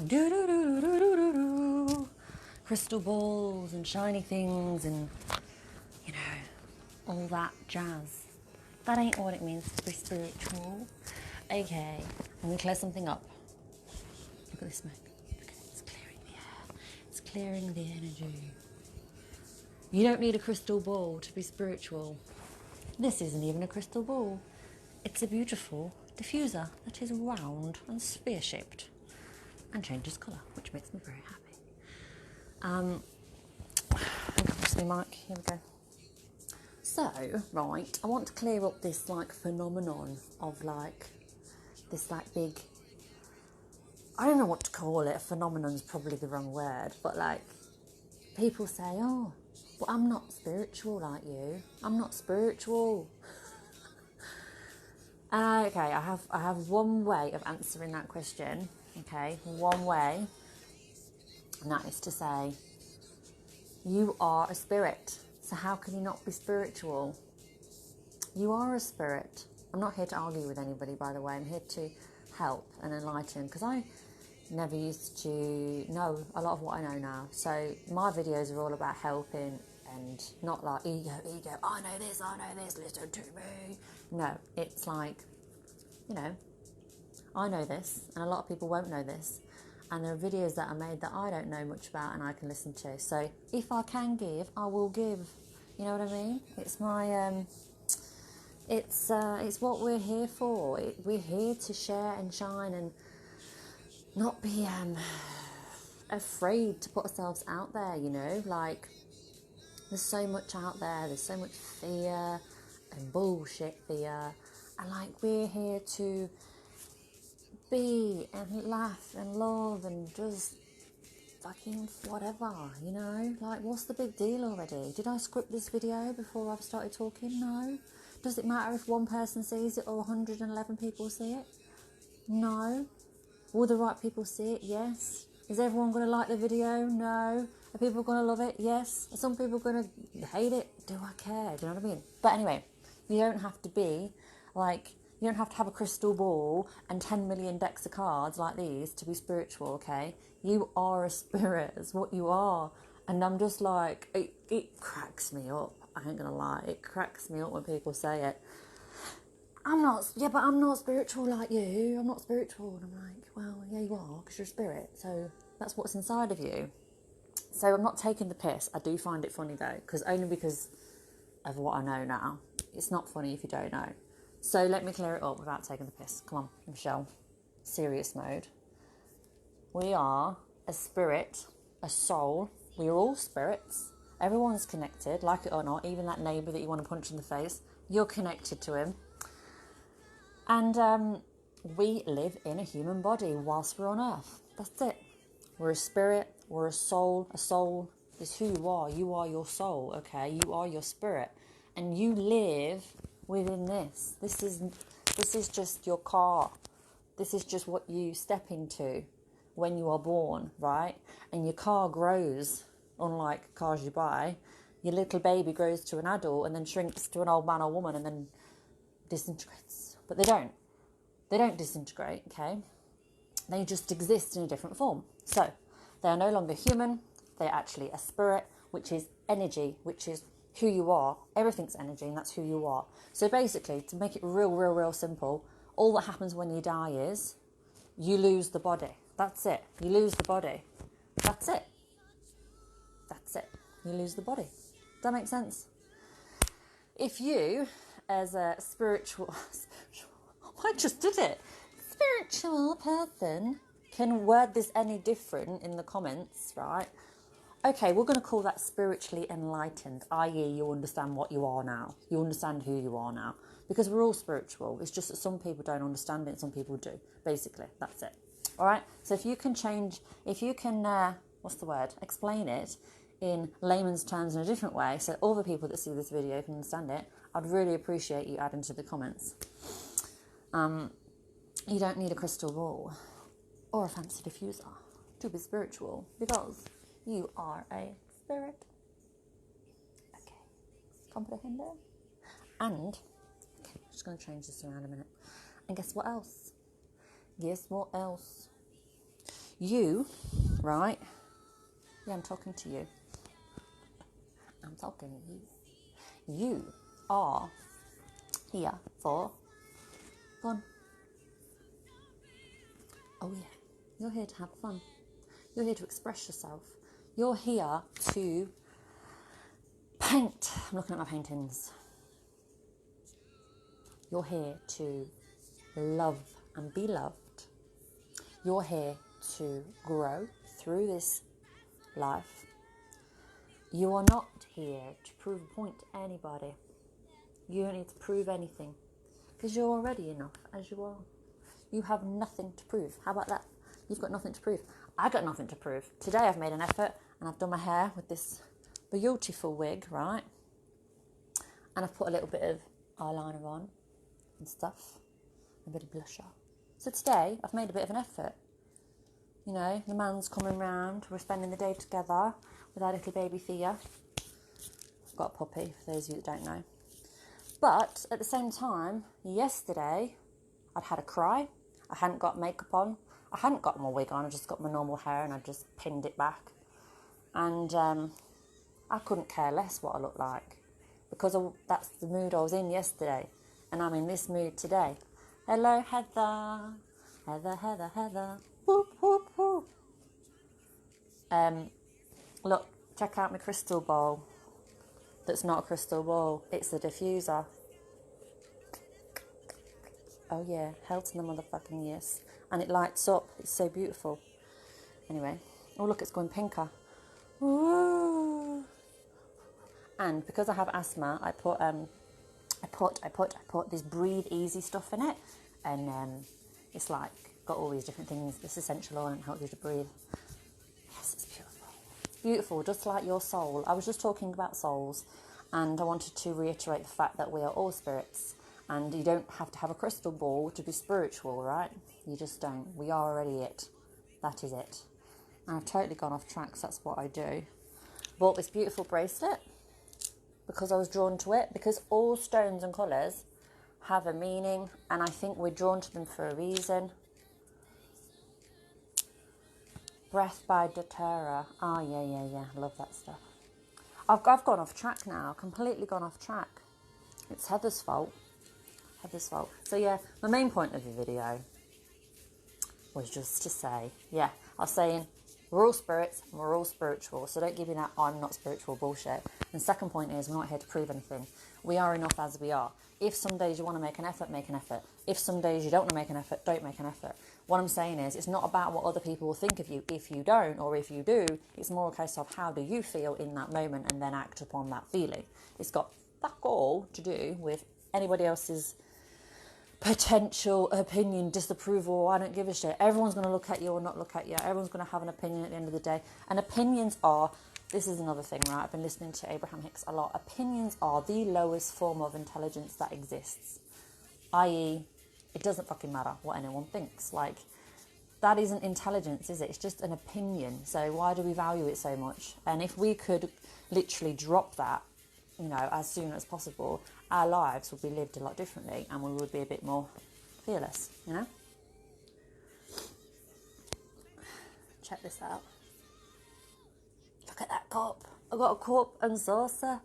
Do do do do do do do. Crystal balls and shiny things and, you know, all that jazz. That ain't what it means to be spiritual. Okay, I'm gonna clear something up. Look at this smoke. Okay, it's clearing the air. It's clearing the energy. You don't need a crystal ball to be spiritual. This isn't even a crystal ball. It's a beautiful diffuser that is round and sphere-shaped and changes colour, which makes me very happy. I'm going to press my mic. Here we go. So, right, I want to clear up this like phenomenon of like this like big, I don't know what to call it. Phenomenon's probably the wrong word, but like people say, oh, well, I'm not spiritual like you. I'm not spiritual. Okay, I have one way of answering that question. Okay, one way, and that is to say, you are a spirit. So how can you not be spiritual? You are a spirit. I'm not here to argue with anybody, by the way. I'm here to help and enlighten, because I never used to know a lot of what I know now. So my videos are all about helping and not like ego, I know this, listen to me. No, it's like, you know, I know this and a lot of people won't know this. And there are videos that are made that I don't know much about and I can listen to. So if I can give, I will give. You know what I mean? It's my, it's what we're here for. We're here to share and shine and not be afraid to put ourselves out there, you know? Like, there's so much out there. There's so much fear and bullshit fear. And like, we're here to be and laugh and love and just fucking whatever, you know? Like, what's the big deal already? Did I script this video before I've started talking? No. Does it matter if one person sees it or 111 people see it? No. Will the right people see it? Yes. Is everyone going to like the video? No. Are people going to love it? Yes. Are some people going to hate it? Do I care? Do you know what I mean? But anyway, you don't have to be like, you don't have to have a crystal ball and 10 million decks of cards like these to be spiritual, okay? You are a spirit. It's what you are. And I'm just like, it cracks me up. I ain't going to lie. It cracks me up when people say it. I'm not spiritual like you. I'm not spiritual. And I'm like, well, yeah, you are, because you're a spirit. So that's what's inside of you. So I'm not taking the piss. I do find it funny though, only because of what I know now. It's not funny if you don't know. So let me clear it up without taking the piss. Come on, Michelle. Serious mode. We are a spirit, a soul. We are all spirits. Everyone's connected, like it or not. Even that neighbour that you want to punch in the face, you're connected to him. And we live in a human body whilst we're on earth. That's it. We're a spirit, we're a soul. A soul is who you are. You are your soul, okay? You are your spirit. And you live within this. This is just your car. This is just what you step into when you are born, right? And your car grows, unlike cars you buy. Your little baby grows to an adult and then shrinks to an old man or woman and then disintegrates. But they don't. They don't disintegrate, okay? They just exist in a different form. So they are no longer human. They're actually a spirit, which is energy, which is who you are. Everything's energy, and that's who you are. So basically, to make it real simple, all that happens when you die is you lose the body. That's it. You lose the body. That's it. That's it. You lose the body. Does that make sense? If you, as a spiritual, I just did it. Spiritual person can word this any different in the comments, right? Okay, we're going to call that spiritually enlightened, i.e. you understand what you are now. You understand who you are now. Because we're all spiritual. It's just that some people don't understand it and some people do. Basically, that's it. All right? So if you can explain it in layman's terms in a different way so other people that see this video can understand it, I'd really appreciate you adding to the comments. You don't need a crystal ball or a fancy diffuser to be spiritual because you are a spirit. Okay, comprehend it? And, okay, I'm just going to change this around a minute. And guess what else? You, right? Yeah, I'm talking to you. I'm talking to you. You are here for fun. Oh yeah, you're here to have fun. You're here to express yourself. You're here to paint. I'm looking at my paintings. You're here to love and be loved. You're here to grow through this life. You are not here to prove a point to anybody. You don't need to prove anything because you're already enough as you are. You have nothing to prove. How about that? You've got nothing to prove. I got nothing to prove. Today I've made an effort and I've done my hair with this beautiful wig, right? And I've put a little bit of eyeliner on and stuff, a bit of blusher. So today I've made a bit of an effort. You know, the man's coming round. We're spending the day together with our little baby Thea. I've got a puppy, for those of you that don't know. But at the same time, yesterday I'd had a cry. I hadn't got makeup on. I hadn't got my wig on. I just got my normal hair and I just pinned it back. And I couldn't care less what I looked like because that's the mood I was in yesterday. And I'm in this mood today. Hello, Heather. Heather, Heather, Heather. Whoop, whoop, whoop. Look, check out my crystal ball. That's not a crystal ball. It's a diffuser. Oh yeah, hell to the motherfucking yes. And it lights up. It's so beautiful. Anyway. Oh look, it's going pinker. Ooh. And because I have asthma, I put this Breathe Easy stuff in it, and it's like got all these different things. This essential oil and helps you to breathe. Yes, it's beautiful. Beautiful, just like your soul. I was just talking about souls, and I wanted to reiterate the fact that we are all spirits, and you don't have to have a crystal ball to be spiritual, right? You just don't. We are already it. That is it. And I've totally gone off track, so that's what I do. Bought this beautiful bracelet because I was drawn to it, because all stones and colours have a meaning, and I think we're drawn to them for a reason. Breath by doTERRA. Oh, yeah. Love that stuff. I've gone off track now, completely gone off track. It's Heather's fault. So yeah, my main point of the video was just to say, I was saying, we're all spirits and we're all spiritual, so don't give me that I'm not spiritual bullshit. And second point is, we're not here to prove anything. We are enough as we are. If some days you want to make an effort, make an effort. If some days you don't want to make an effort, don't make an effort. What I'm saying is, it's not about what other people will think of you if you don't, or if you do. It's more a case of how do you feel in that moment and then act upon that feeling. It's got fuck all to do with anybody else's potential opinion, disapproval. I don't give a shit. Everyone's going to look at you or not look at you. Everyone's going to have an opinion at the end of the day. And opinions are, this is another thing, right? I've been listening to Abraham Hicks a lot. Opinions are the lowest form of intelligence that exists. I.e., it doesn't fucking matter what anyone thinks. Like, that isn't intelligence, is it? It's just an opinion. So why do we value it so much? And if we could literally drop that, you know, as soon as possible, our lives would be lived a lot differently and we would be a bit more fearless, you know? Check this out. Look at that cup. I got a cup and saucer.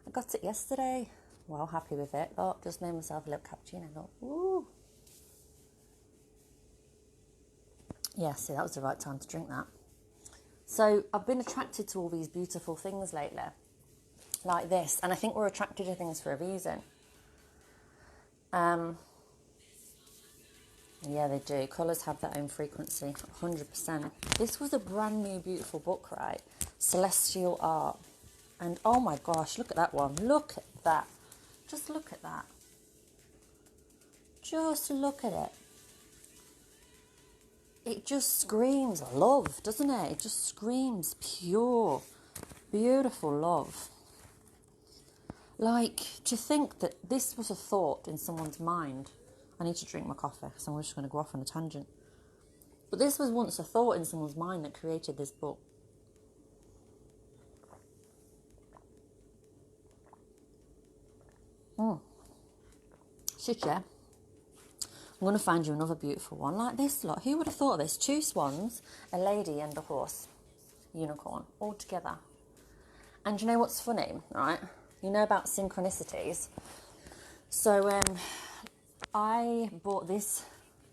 I got it yesterday. Well, happy with it. Oh, just made myself a little cappuccino. I thought, ooh. Yeah, see, that was the right time to drink that. So I've been attracted to all these beautiful things lately, like this, and I think we're attracted to things for a reason. Yeah, they do. Colours have their own frequency, 100%. This was a brand new, beautiful book, right? Celestial Art. And oh my gosh, look at that one. Look at that. Just look at that. Just look at it. It just screams love, doesn't it? It just screams pure, beautiful love. Like, to think that this was a thought in someone's mind. I need to drink my coffee, so I'm just going to go off on a tangent. But this was once a thought in someone's mind that created this book. Shit, yeah. I'm going to find you another beautiful one like this. Look, who would have thought of this? 2 swans, a lady and a horse, unicorn, all together. And you know what's funny, right? You know about synchronicities. So I bought this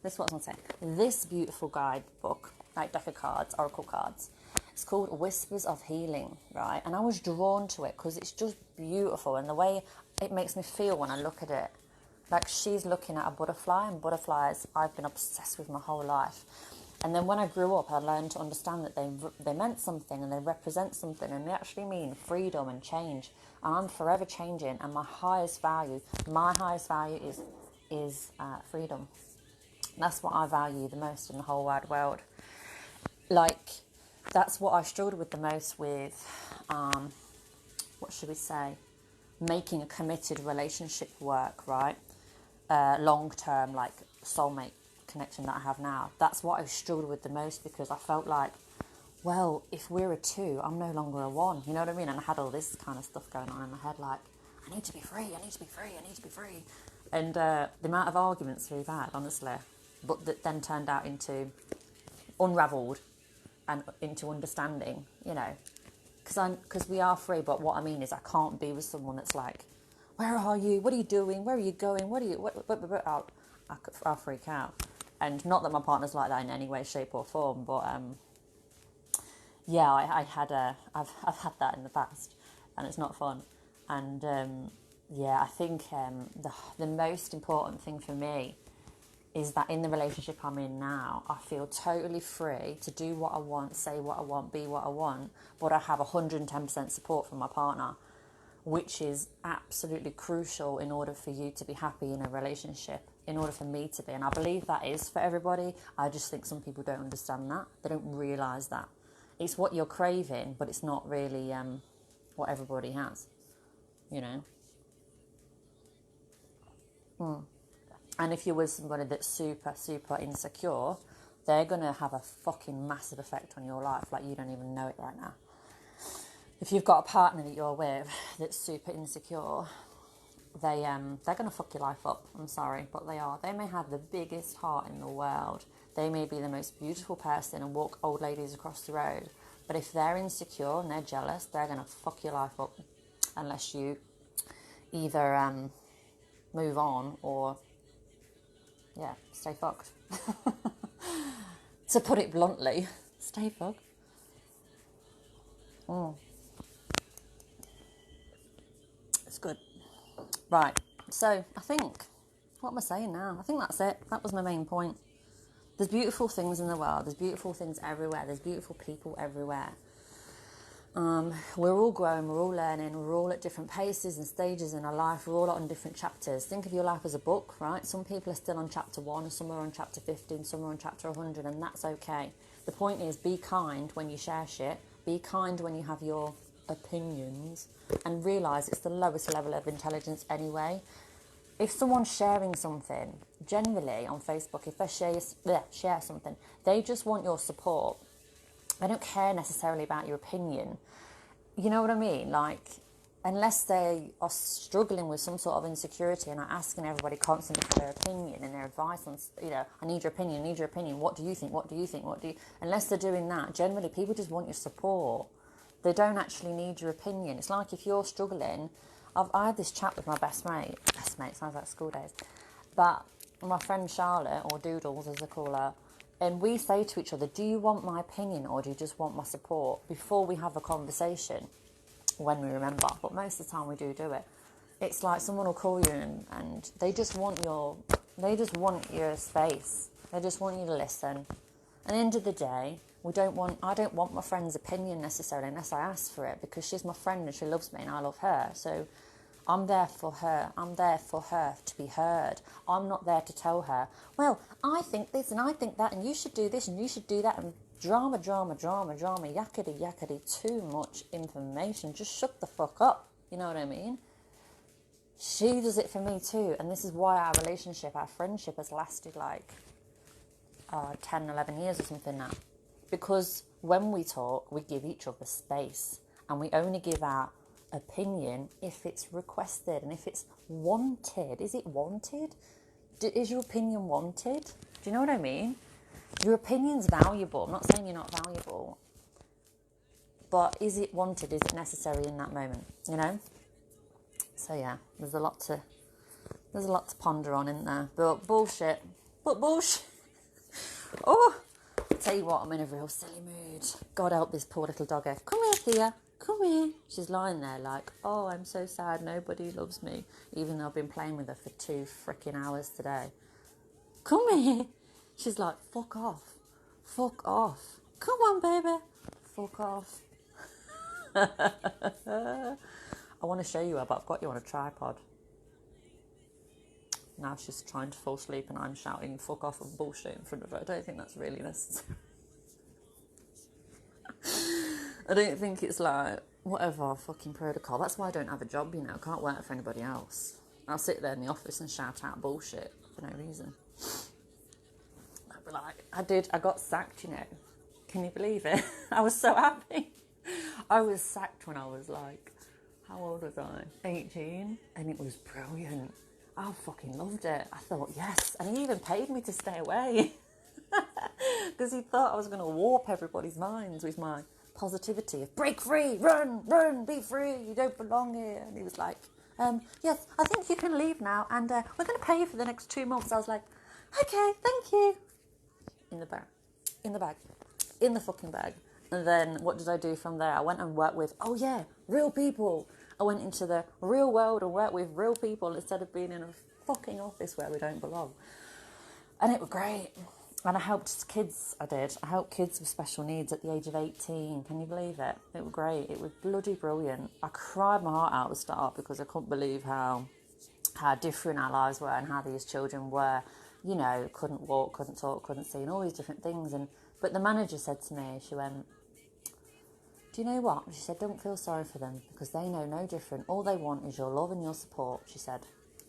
what I was going to say, this beautiful guidebook, like deck of cards, oracle cards. It's called Whispers of Healing, right? And I was drawn to it because it's just beautiful, and the way it makes me feel when I look at it. Like she's looking at a butterfly, and butterflies I've been obsessed with my whole life. And then when I grew up, I learned to understand that they meant something and they represent something, and they actually mean freedom and change. And I'm forever changing, and my highest value is freedom. That's what I value the most in the whole wide world. Like, that's what I struggled with the most with, what should we say, making a committed relationship work, right? Long-term, like, soulmate connection that I have now. That's what I struggled with the most, because I felt like, well, if we're a 2, I'm no longer a 1. You know what I mean? And I had all this kind of stuff going on in my head, like, I need to be free, I need to be free, I need to be free. And the amount of arguments we've had, honestly, but that then turned out into unravelled and into understanding, you know, because we are free. But what I mean is, I can't be with someone that's like, where are you? What are you doing? Where are you going? I'll freak out. And not that my partner's like that in any way, shape or form, but yeah, I've had that in the past, and it's not fun. And yeah, I think the most important thing for me is that in the relationship I'm in now, I feel totally free to do what I want, say what I want, be what I want, but I have 110% support from my partner, which is absolutely crucial in order for you to be happy in a relationship, in order for me to be. And I believe that is for everybody. I just think some people don't understand that. They don't realise that. It's what you're craving, but it's not really what everybody has, you know. And if you're with somebody that's super, super insecure, they're going to have a fucking massive effect on your life, like you don't even know it right now. If you've got a partner that you're with that's super insecure, they're going to fuck your life up. I'm sorry, but they are. They may have the biggest heart in the world. They may be the most beautiful person and walk old ladies across the road. But if they're insecure and they're jealous, they're going to fuck your life up unless you either move on or, yeah, stay fucked. To put it bluntly, stay fucked. It's good. Right, so I think, what am I saying now? I think that's it. That was my main point. There's beautiful things in the world. There's beautiful things everywhere. There's beautiful people everywhere. We're all growing, we're all learning, we're all at different paces and stages in our life. We're all on different chapters. Think of your life as a book, right? Some people are still on chapter 1, some are on chapter 50, and some are on chapter 100, and that's okay. The point is, be kind when you share shit. Be kind when you have your opinions, and realise it's the lowest level of intelligence anyway. If someone's sharing something, generally on Facebook, if they share something, they just want your support. They don't care necessarily about your opinion. You know what I mean? Like, unless they are struggling with some sort of insecurity and are asking everybody constantly for their opinion and their advice on, you know, I need your opinion, what do you think, unless they're doing that, generally people just want your support. They don't actually need your opinion. It's like if you're struggling, I had this chat with my best mate, sounds like school days, but my friend Charlotte, or Doodles as I call her, and we say to each other, do you want my opinion or do you just want my support? Before we have a conversation, when we remember, but most of the time we do it. It's like someone will call you and they just want your space. They just want you to listen. At the end of the day, I don't want my friend's opinion necessarily unless I ask for it, because she's my friend and she loves me and I love her. So I'm there for her. I'm there for her to be heard. I'm not there to tell her, well, I think this and I think that and you should do this and you should do that, and drama, yakety, too much information. Just shut the fuck up. You know what I mean? She does it for me too. And this is why our relationship, our friendship has lasted like 10, 11 years or something now. Because when we talk, we give each other space, and we only give our opinion if it's requested and if it's wanted. Is it wanted? is your opinion wanted? Do you know what I mean? Your opinion's valuable. I'm not saying you're not valuable, but is it wanted? Is it necessary in that moment? You know. So yeah, there's a lot to ponder on, isn't there? But bullshit. Oh, I'll tell you what, I'm in a real silly mood. God help this poor little doggo. Come here, Thea. Come here. She's lying there like, oh, I'm so sad. Nobody loves me, even though I've been playing with her for 2 freaking hours today. Come here. She's like, fuck off. Fuck off. Come on, baby. Fuck off. I want to show you her, but I've got you on a tripod. Now she's trying to fall asleep and I'm shouting fuck off and bullshit in front of her. I don't think that's really necessary. I don't think it's like, whatever, fucking protocol. That's why I don't have a job, you know. I can't work for anybody else. I'll sit there in the office and shout out bullshit for no reason. But like, I got sacked, you know. Can you believe it? I was so happy. I was sacked when I was like, how old was I? 18. And it was brilliant. I fucking loved it. I thought, yes. And he even paid me to stay away. Because he thought I was going to warp everybody's minds with my positivity of break free, run, be free, you don't belong here. And he was like, yes, I think you can leave now, and we're going to pay you for the next 2 months. I was like, okay, thank you. In the fucking bag. And then what did I do from there? I went and worked with, real people. I went into the real world and worked with real people instead of being in a fucking office where we don't belong. And it was great. And I helped kids, I helped kids with special needs at the age of 18. Can you believe it? It was great. It was bloody brilliant. I cried my heart out at the start because I couldn't believe how different our lives were and how these children were, you know, couldn't walk, couldn't talk, couldn't see, and all these different things. But the manager said to me, she went, do you know what? She said, don't feel sorry for them because they know no different. All they want is your love and your support, she said.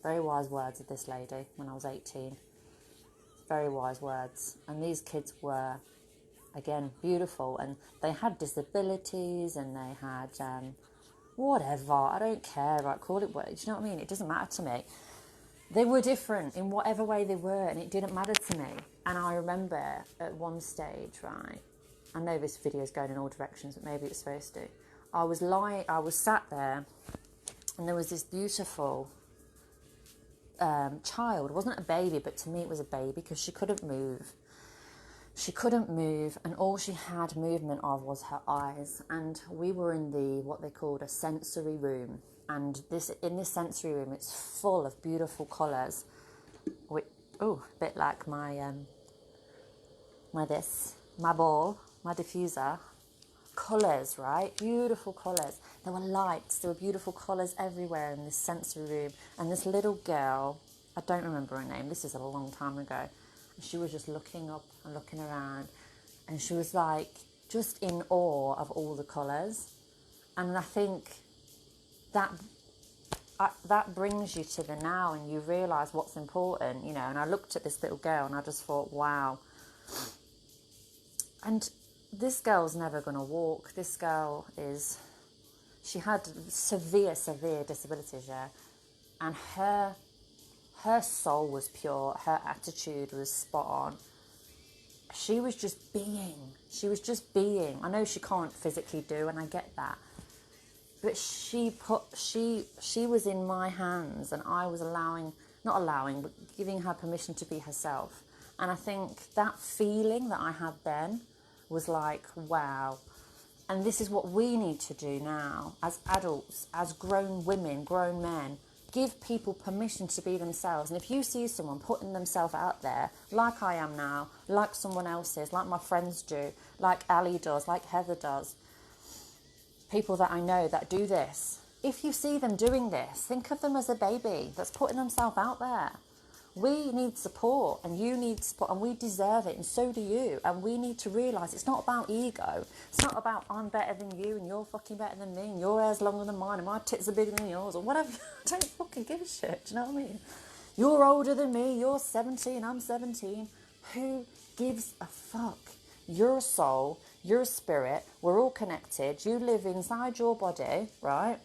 Very wise words of this lady when I was 18. Very wise words. And these kids were, again, beautiful. And they had disabilities and they had whatever. I don't care. Right? Call it what. Do you know what I mean? It doesn't matter to me. They were different in whatever way they were, and it didn't matter to me. And I remember at one stage, right, I know this video is going in all directions, but maybe it's supposed to. I was sat there, and there was this beautiful child. It wasn't a baby, but to me it was a baby because she couldn't move. She couldn't move, and all she had movement of was her eyes. And we were in what they called a sensory room. And in this sensory room, it's full of beautiful colours. A bit like my ball, my diffuser. Colours, right? Beautiful colours. There were lights. There were beautiful colours everywhere in this sensory room. And this little girl, I don't remember her name. This is a long time ago. She was just looking up and looking around. And she was like just in awe of all the colours. And I think that brings you to the now and you realise what's important, you know. And I looked at this little girl and I just thought, wow. And this girl's never going to walk. This girl she had severe disabilities, yeah. And her soul was pure. Her attitude was spot on. She was just being. I know she can't physically do, and I get that. But she was in my hands, and I was but giving her permission to be herself. And I think that feeling that I had then was like, wow. And this is what we need to do now as adults, as grown women, grown men. Give people permission to be themselves. And if you see someone putting themselves out there, like I am now, like someone else is, like my friends do, like Ali does, like Heather does, people that I know that do this, if you see them doing this, think of them as a baby that's putting themselves out there. We need support, and you need support, and we deserve it, and so do you. And we need to realise it's not about ego. It's not about I'm better than you, and you're fucking better than me, and your hair's longer than mine, and my tits are bigger than yours, or whatever. I don't fucking give a shit, do you know what I mean? You're older than me, you're 17, I'm 17. Who gives a fuck? You're a soul, you're a spirit, we're all connected. You live inside your body, right?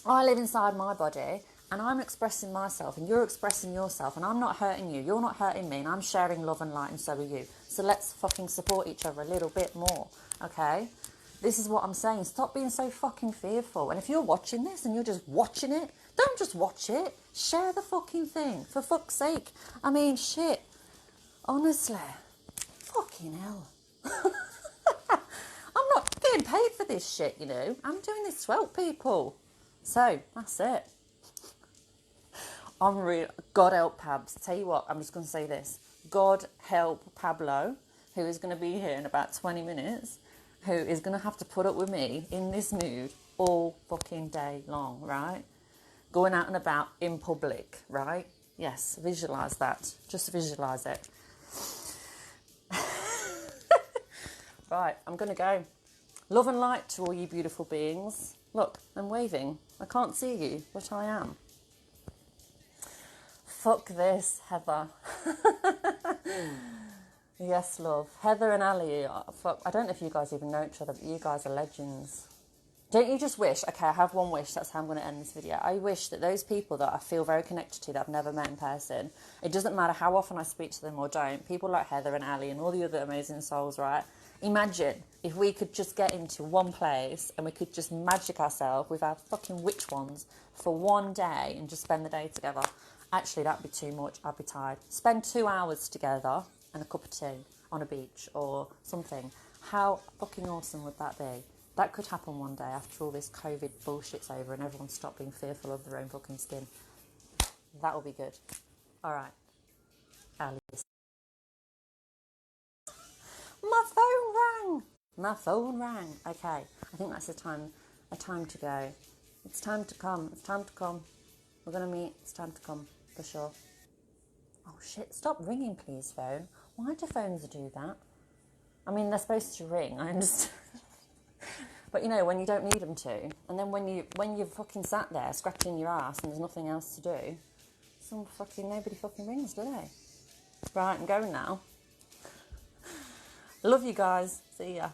I live inside my body, and I'm expressing myself and you're expressing yourself, and I'm not hurting you, you're not hurting me, and I'm sharing love and light, and so are you. So let's fucking support each other a little bit more, okay? This is what I'm saying. Stop being so fucking fearful. And if you're watching this and you're just watching it, don't just watch it. Share the fucking thing, for fuck's sake. I mean, shit. Honestly. Fucking hell. I'm not getting paid for this shit, you know. I'm doing this to help people. So, that's it. I'm real. God help Pabs. Tell you what, I'm just going to say this. God help Pablo, who is going to be here in about 20 minutes, who is going to have to put up with me in this mood all fucking day long, right? Going out and about in public, right? Yes, visualise that. Just visualise it. Right, I'm going to go. Love and light to all you beautiful beings. Look, I'm waving. I can't see you, but I am. Fuck this, Heather. Yes, love. Heather and Ali, fuck, I don't know if you guys even know each other, but you guys are legends. Don't you just wish, okay, I have one wish, that's how I'm going to end this video. I wish that those people that I feel very connected to that I've never met in person, it doesn't matter how often I speak to them or don't, people like Heather and Ali and all the other amazing souls, right? Imagine if we could just get into one place and we could just magic ourselves with our fucking witch wands for one day and just spend the day together. Actually, that'd be too much. I'd be tired. Spend 2 hours together and a cup of tea on a beach or something. How fucking awesome would that be? That could happen one day after all this COVID bullshit's over and everyone stopped being fearful of their own fucking skin. That will be good. All right. Alice. My phone rang. My phone rang. Okay. I think that's a time to go. It's time to come. It's time to come. We're going to meet. It's time to come. For sure. Oh, shit. Stop ringing, please, phone. Why do phones do that? I mean, they're supposed to ring. I understand. But, you know, when you don't need them to. And then when you're fucking sat there scratching your ass and there's nothing else to do, nobody fucking rings, do they? Right, I'm going now. Love you guys. See ya.